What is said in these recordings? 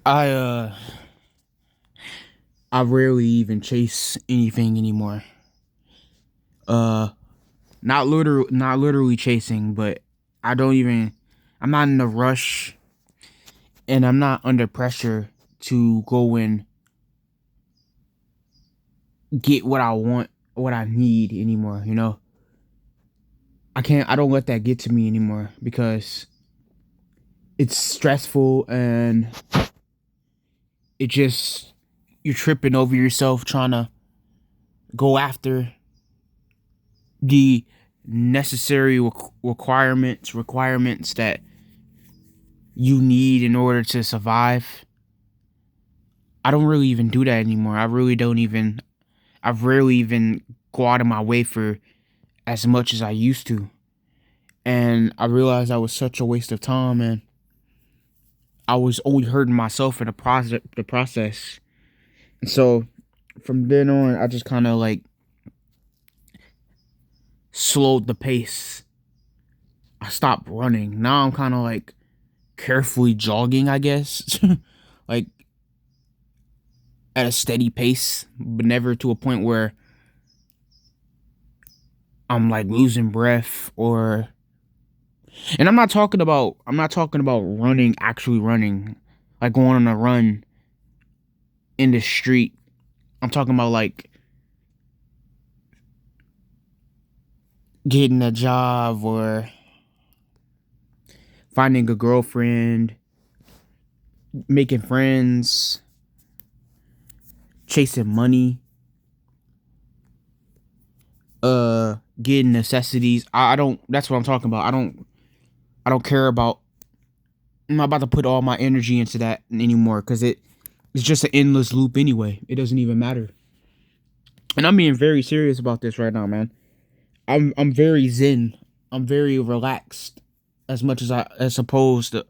I uh I rarely even chase anything anymore. Uh not literally chasing, but I don't even I'm not in a rush and I'm not under pressure to go and get what I want, what I need anymore, you know? I don't let that get to me anymore because it's stressful and it just you're tripping over yourself trying to go after the necessary requirements that you need in order to survive. I don't really even do that anymore. I rarely even go out of my way for as much as I used to. And I realized that was such a waste of time, and I was only hurting myself in the process. And so from then on I just kinda like slowed the pace. I stopped running. Now I'm kinda like carefully jogging, I guess. Like at a steady pace, but never to a point where I'm like losing breath or and I'm not talking about running, actually running, like going on a run in the street. I'm talking about like getting a job or finding a girlfriend, making friends, chasing money, getting necessities. I don't that's what I'm talking about. I don't care about I'm not about to put all my energy into that anymore because it's just an endless loop anyway. It doesn't even matter. And I'm being very serious about this right now, man. I'm very zen. I'm very relaxed as much as opposed to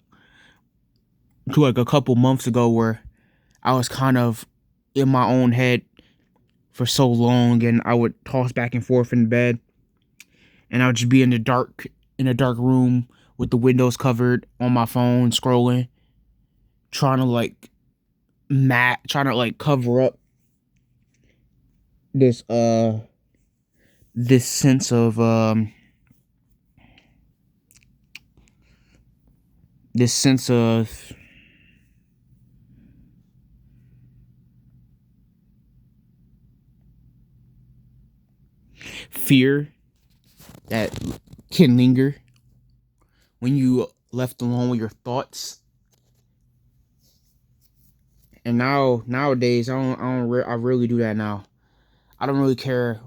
like a couple months ago where I was kind of in my own head for so long and I would toss back and forth in bed and I would just be in a dark room with the windows covered on my phone scrolling, trying to like trying to like cover up this this sense of this sense of fear that can linger when you left alone with your thoughts. And nowadays I really do that now. I don't really care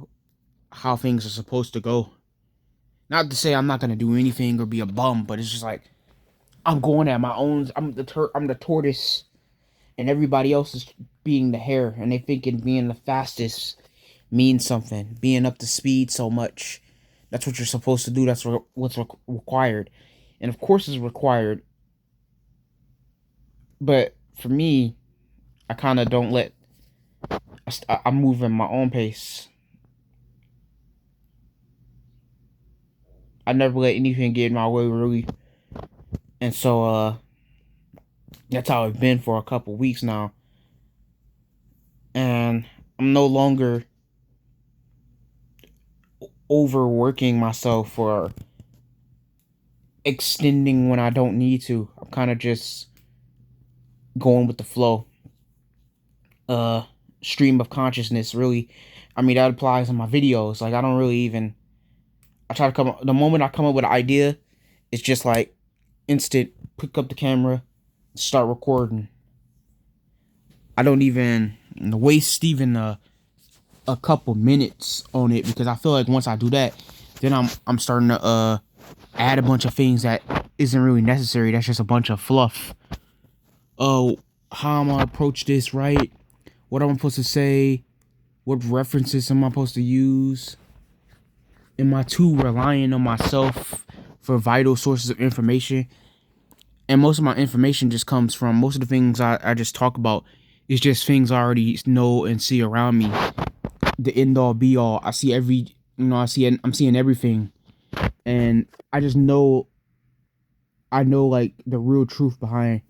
how things are supposed to go. Not to say I'm not gonna do anything or be a bum, but it's just like I'm going at my own. I'm the tortoise, and everybody else is being the hare, and they thinking being the fastest means something. Being up to speed so much, that's what you're supposed to do. That's what's required, and of course it's required. But for me, I kind of don't let. I move in my own pace. I never let anything get in my way, really, and so that's how it's been for a couple weeks now, and I'm no longer overworking myself or extending when I don't need to. I'm kind of just going with the flow. Uh, Stream of consciousness, really. I mean, that applies in my videos. Like, I don't really even. I try to come up, the moment I come up with an idea, it's just like instant pick up the camera, start recording. I don't even waste even a couple minutes on it because I feel like once I do that, then I'm starting to add a bunch of things that isn't really necessary. That's just a bunch of fluff. Oh, how am I gonna approach this, right? What am I supposed to say? What references am I supposed to use? Am I too reliant on myself for vital sources of information? And most of my information just comes from most of the things I just talk about is just things I already know and see around me. The end all be all. I see every I'm seeing everything. And I just know I know like the real truth behind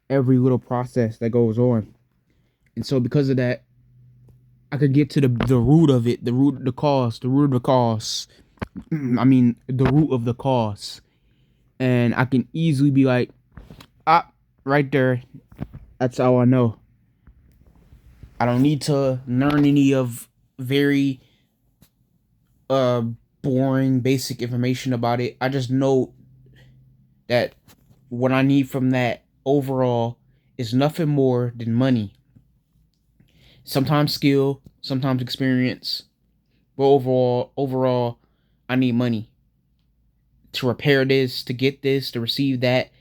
every little process that goes on. And so because of that, I could get to the root of it, the root of the cause, the root of the cause. I mean, the root of the cause. And I can easily be like, ah, right there. That's all I know. I don't need to learn any of very uh boring basic information about it. I just know that what I need from that overall is nothing more than money. Sometimes skill, sometimes experience, but overall, I need money to repair this, to get this, to receive that,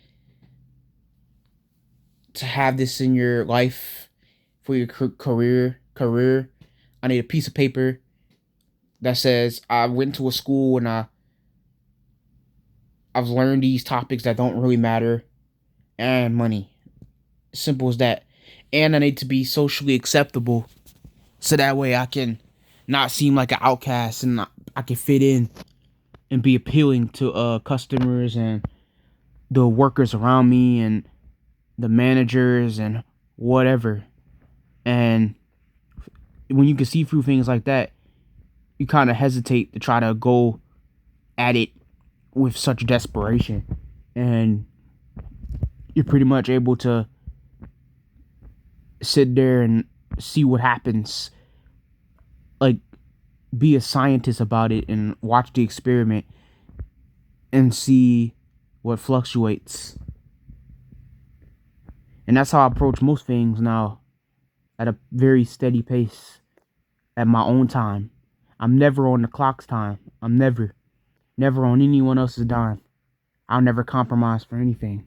to have this in your life for your career. I need a piece of paper that says I went to a school and I've learned these topics that don't really matter, and money. Simple as that. And I need to be socially acceptable so that way I can not seem like an outcast and I can fit in and be appealing to customers and the workers around me and the managers and whatever. And when you can see through things like that, you kind of hesitate to try to go at it with such desperation. And you're pretty much able to sit there and see what happens. Like, be a scientist about it and watch the experiment and see what fluctuates. And that's how I approach most things now, at a very steady pace, at my own time. I'm never on the clock's time. I'm never on anyone else's dime. I'll never compromise for anything.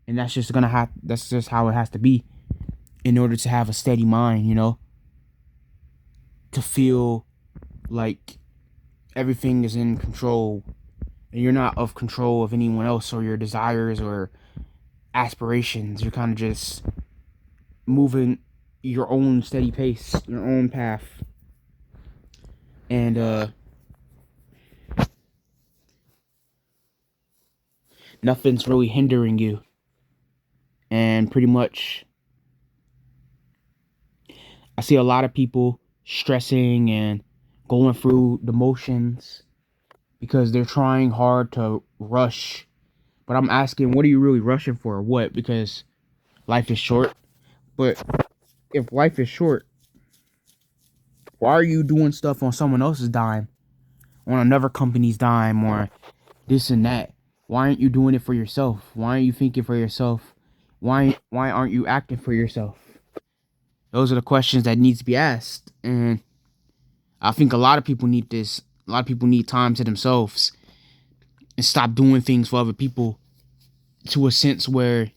And that's just how it has to be in order to have a steady mind, you know? To feel like everything is in control and you're not of control of anyone else or your desires or aspirations. You're kind of just moving your own steady pace, your own path. And nothing's really hindering you. And pretty much I see a lot of people stressing and going through the motions because they're trying hard to rush. But I'm asking, what are you really rushing for? What? Because life is short. But if life is short, why are you doing stuff on someone else's dime, on another company's dime, or this and that? Why aren't you doing it for yourself? Why aren't you thinking for yourself? Why aren't you acting for yourself? Those are the questions that needs to be asked. And I think a lot of people need this. A lot of people need time to themselves and stop doing things for other people to a sense where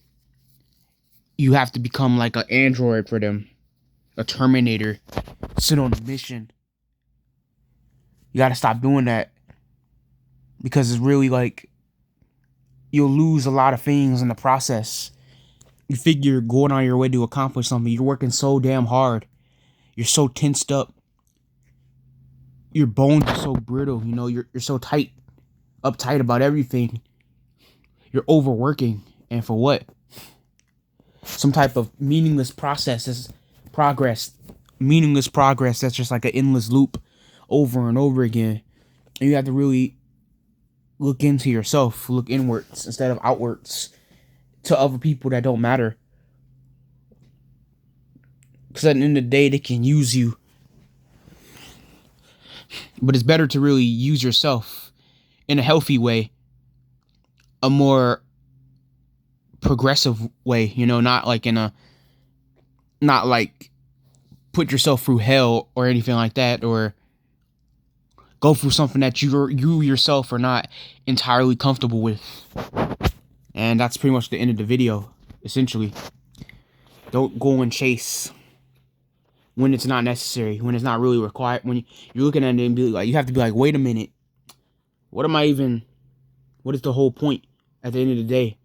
you have to become like an android for them, a Terminator, sit on a mission. You got to stop doing that because it's really like you'll lose a lot of things in the process. You figure going on your way to accomplish something, you're working so damn hard. You're so tensed up. Your bones are so brittle, you know, you're so uptight about everything. You're overworking. And for what? Some type of meaningless progress. Meaningless progress that's just like an endless loop over and over again. And you have to really look into yourself, look inwards instead of outwards to other people that don't matter. Because at the end of the day, they can use you. But it's better to really use yourself in a healthy way, a more progressive way, you know, not like put yourself through hell or anything like that, or go through something that you yourself are not entirely comfortable with. And that's pretty much the end of the video, essentially. Don't go and chase when it's not necessary, when it's not really required. When you're looking at it and be like, you have to be like, wait a minute, what is the whole point at the end of the day?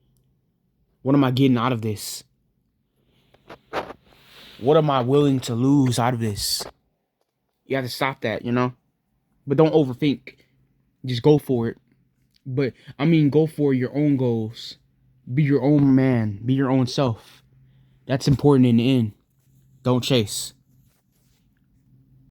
What am I getting out of this? What am I willing to lose out of this? You have to stop that, you know? But don't overthink. Just go for it. But, I mean, go for your own goals. Be your own man. Be your own self. That's important in the end. Don't chase.